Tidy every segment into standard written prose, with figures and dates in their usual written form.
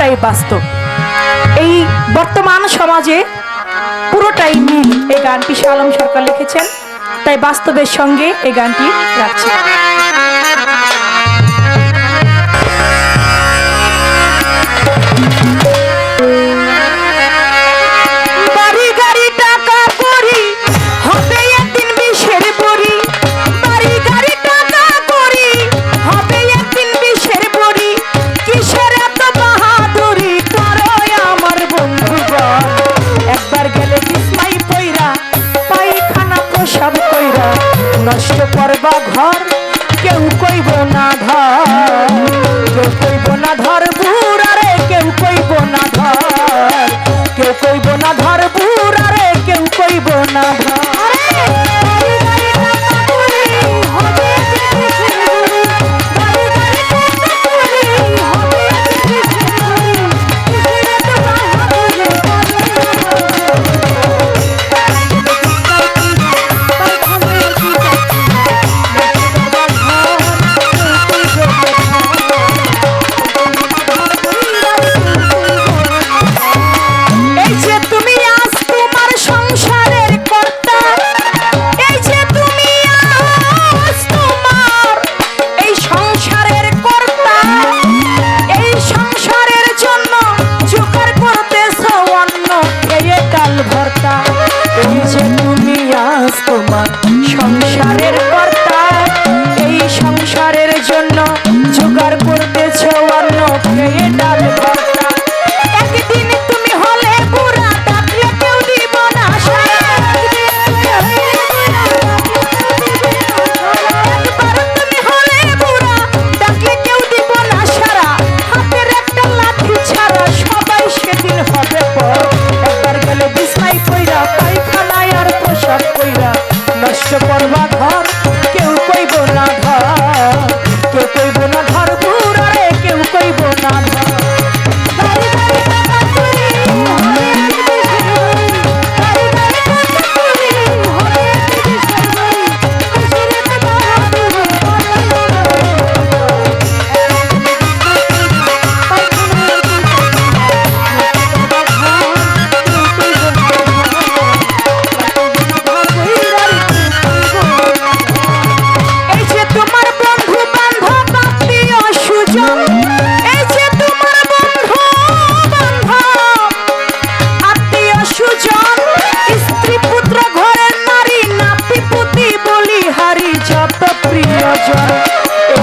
পুরোটাই বাস্তব। এই বর্তমান সমাজে পুরোটাই মিল। এই গানটি শাহ আলম সরকার লিখেছেন, তাই বাস্তবের সঙ্গে এই গানটি রাখছে। নষ্ট করবা ঘর কেউ কইব না ধর, কেউ কইব না ধর বুড়ারে, কেউ কইব না ধর, কেউ কইব না ধর বুড়ারে, কেউ কইব না ধর। তোমার সংসারের কর্তা, এই সংসারের জন্য জোগাড় করতেছ অন্য খেয়ে ডাল ভর্তা। একদিন তুমি হলে বুড়া, ডাকলে কেউ দিব না সাড়া, একবার তুমি হলে বুড়া, ডাকলে কেউ দিব না সাড়া, হাতের একটা লাঠি ছাড়া সবাই সেদিন হবে পর। একবার গেলে বিছনায় পইরা, পায়খানায় আর পোশাক পইরা, নষ্ট করবা ঘর কেউ কইব না ধর, কেউ কইব না ধর বুড়ারে, কেউ কইব না ধর।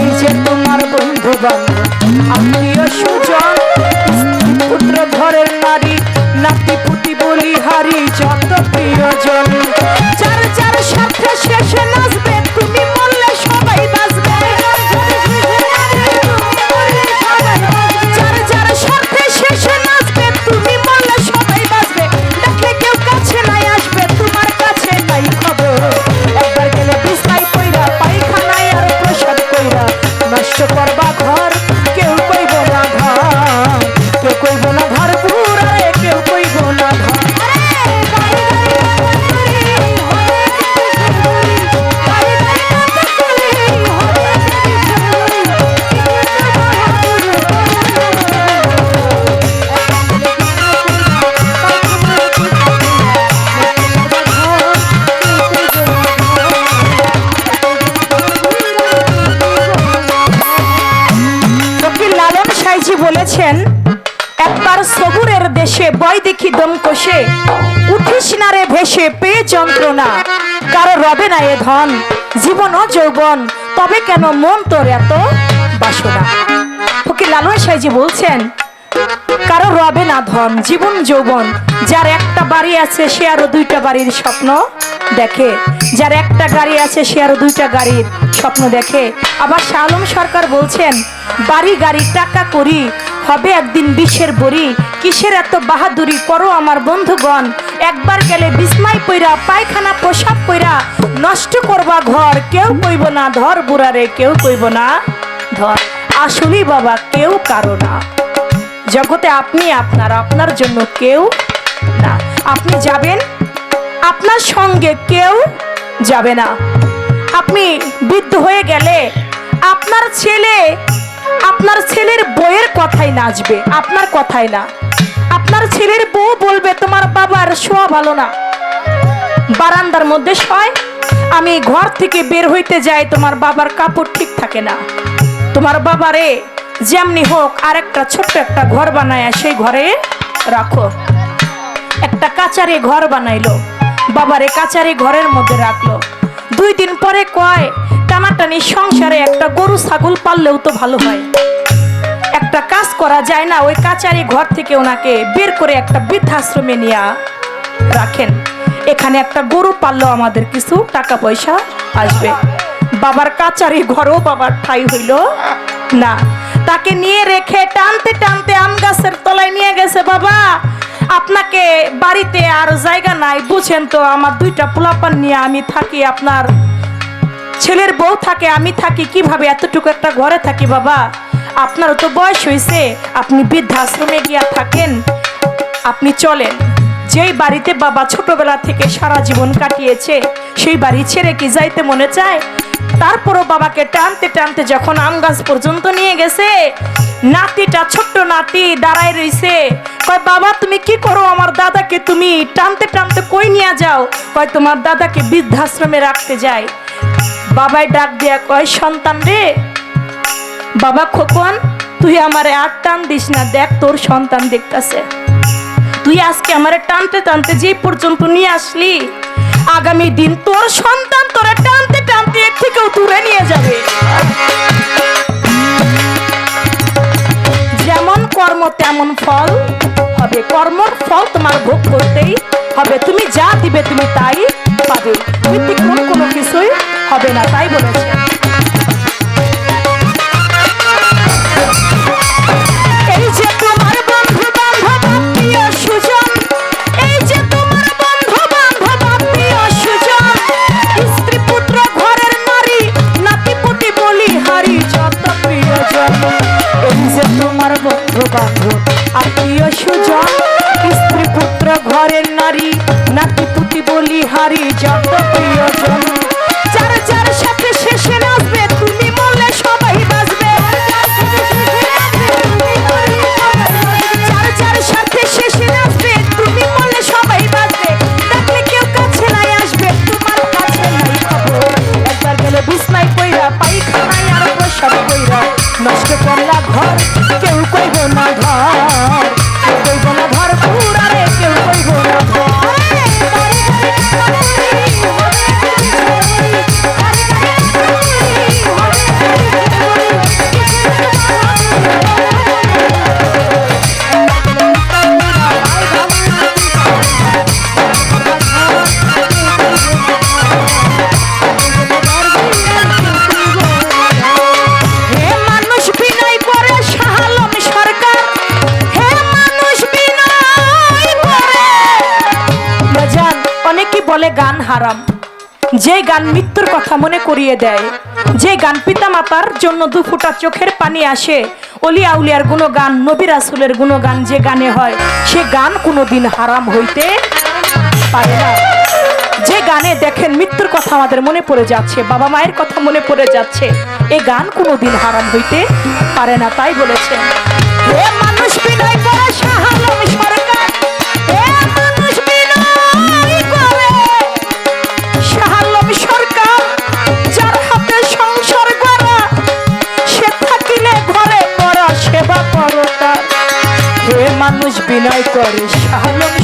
এই যে তোমার বন্ধু বান্ধব আত্মীয় সুজন, পুত্র ঘরের নারী নাতি পুতি বলি হারি যত প্রিয়জন, যার যার সাথে শেষে নাচবে তুমি বললে সবাই বাঁচবে, যার যার সাথে শেষে নাচবে তুমি বললে সবাই বাঁচবে, দেখলে কেউ কাছে নাই আসবে, তোমার কাছে নাই খবর। একবার গেলে বিছনায় পইরা, পায়খানায় আর প্রসাদ কইরা, নষ্ট করবা ঘর কেউ কইব না ধর, কেউ কইব না ধর বুড়ারে, কেউ কইব না ধর। বলেছেন, একবার সবুরের দেশে বয় দেখি দম কষে, উঠিস না রে ভেসে পেয়ে যন্ত্রণা, কারো রবে না এ ধন জীবন ও যৌবন, তবে কেন মন তোর এত বাসনা। ফকির লালন সাইজি বলছেন, কারো রবে না ধন জীবন যৌবন, যার একটা বাড়ি আছে সে আরো দুইটা বাড়ির স্বপ্ন দেখে, যার একটা গাড়ি আছে সে আরো দুইটা গাড়ির স্বপ্ন দেখে। আবার শাহ আলম সরকার বলছেন, বাড়ি গাড়ি টাকা করি হবে একদিন বিষের বড়ি, কিসের এত বাহাদুরি করো আমার বন্ধুগণ, একবার গেলে বিছনায় পইরা, পায়খানা পোশাক পইরা, নষ্ট করবা ঘর কেউ কইব না ধর বুড়ারে, কেউ কইব না ধর। আসলেই বাবা কেউ কারো না জগতে, আপনি আপনার, আপনার জন্য কেউ না। আপনি যাবেন, আপনার সঙ্গে কেউ যাবে না। আপনি বৃদ্ধ হয়ে গেলে আপনার ছেলে, আপনার ছেলের বইয়ের কথাই নাচবে, আপনার কথাই না। আপনার ছেলের বউ বলবে তোমার বাবার শোয়া ভালো না, বারান্দার মধ্যে শয়, আমি ঘর থেকে বের হইতে যাই তোমার বাবার কাপড় ঠিক থাকে না। তোমার বাবারে যেমনি হোক আরেকটা ছোট্ট একটা ঘর বানায় সেই ঘরে রাখো। একটা কাচারি ঘর বানাইলো, বাবারে কাচারি ঘরের মধ্যে রাখলো। 2 দিন পরে কয় টানাটানি সংসারে একটা গরু ছাগল পাললেও তো ভালো হয়, একটা কাজ করা যায় না? ওই কাচারি ঘর থেকে ওনাকে বের করে একটা বৃদ্ধাশ্রমে নিয়ে রাখেন, এখানে একটা গরু পাললেও আমাদের কিছু টাকা পয়সা আসবে। বাবার কাচারি ঘরও বাবার ঠাই হইল না, তাকে নিয়ে রেখে টানতে টানতে আম গাছের তলায় নিয়ে গেছে। বাবা আপনাকে বাড়িতে আর জায়গা নাই, বুঝেন তো আমার 2টা পোলাপান নিয়ে আমি থাকি, আপনার ছেলের বউ থাকে, আমি থাকি, কিভাবে এতটুকু একটা ঘরে থাকি? বাবা আপনারও তো বয়স হয়েছে, আপনি বৃদ্ধাশ্রমে গিয়া থাকেন, আপনি চলেন। যেই বাড়িতে বাবা ছোটবেলা থেকে সারা জীবন কাটিয়েছে সেই বাড়ি ছেড়ে কি যাইতে মনে চায়? তারপরও বাবাকে টানতে টানতে যখন আম গাছ পর্যন্ত নিয়ে গেছে, নাতিটা ছোট্ট নাতি দাঁড়ায় রইছে। কয় বাবা তুমি কি করো? আমার দাদাকে তুমি টানতে টানতে কই নিয়ে যাও? কয় তোমার দাদাকে বৃদ্ধাশ্রমে রাখতে যাই। বাবাই ডাক দিয়া কয় সন্তান রে, বাবা খোকন তুই আমারে আর টান দিস না, দেখ তোর সন্তান দেখতাছে, তুই আজকে আমারে টানতে টানতে যে পর্যন্ত নিয়ে আসলি, আগামী দিন তোর সন্তান তোরা টানতে টানতে এর থেকেও দূরে নিয়ে যাবে। যেমন কর্ম তেমন ফল হবে, কর্মর ফল তোমার ভোগ করতেই হবে, তুমি যা দিবে তুমি তাই পাবে, ব্যতিক্রম কোনো কিছুই হবে না, তাই বলেছে। এই যে তোমার বন্ধু বান্ধব আত্মীয় সুজন, এই যে তোমার বন্ধু বান্ধব আত্মীয় সুজন, স্ত্রী পুত্র ঘরের নারী নাতিপুতি বলি হারি যত প্রিয়জন। এই যে তোমার বন্ধু বান্ধব আত্মীয় সুজন, স্ত্রী পুত্র ঘরের নারী নাতিপুতি বলি হারি যত প্রিয়জন। যার যার সাথে শেষে নাচবে তুমি মরলে সবাই বাঁচবে, যার যার সাথে শেষে নাচবে তুমি মরলে সবাই বাঁচবে, দেখলে কেউ কাছে নাই আসবে তোমার কাছে নাই খবর, একবার গেলে বিছনায় কইরা পায়খানায় আর প্রসাদ কইরা নষ্ট করলা ঘর, কেউ কইব না ঘর, কেউ কইব না ঘর পুরারে, কেউ কইব না ঘর। বলে গান হারাম, যে গান মৃত্যুর কথা মনে করিয়ে দেয়, যে গান পিতামাতার জন্য 2 ফোঁটা চোখের পানি আসে, অলিয়া উলিয়ার গুণগান নবী রাসূলের গুণগান যে গানে হয়, সে গান কোনোদিন হারাম হইতে পারে না। যে গানে দেখেন মৃত্যুর কথা আমাদের মনে পড়ে যাচ্ছে, বাবা মায়ের কথা মনে পড়ে যাচ্ছে, এই গান কোনোদিন হারাম হইতে পারে না, তাই বলেছেন। হে মানুষ বিনয় করে শাহ আলম সরকার, হে মানুষ বিনয় করে শাহ আলম সরকার, যার হাতে সংসার গড়া, সে থাকিলে ঘরে করা সেবা করো তার। হে মানুষ বিনয় করে শাহ আলম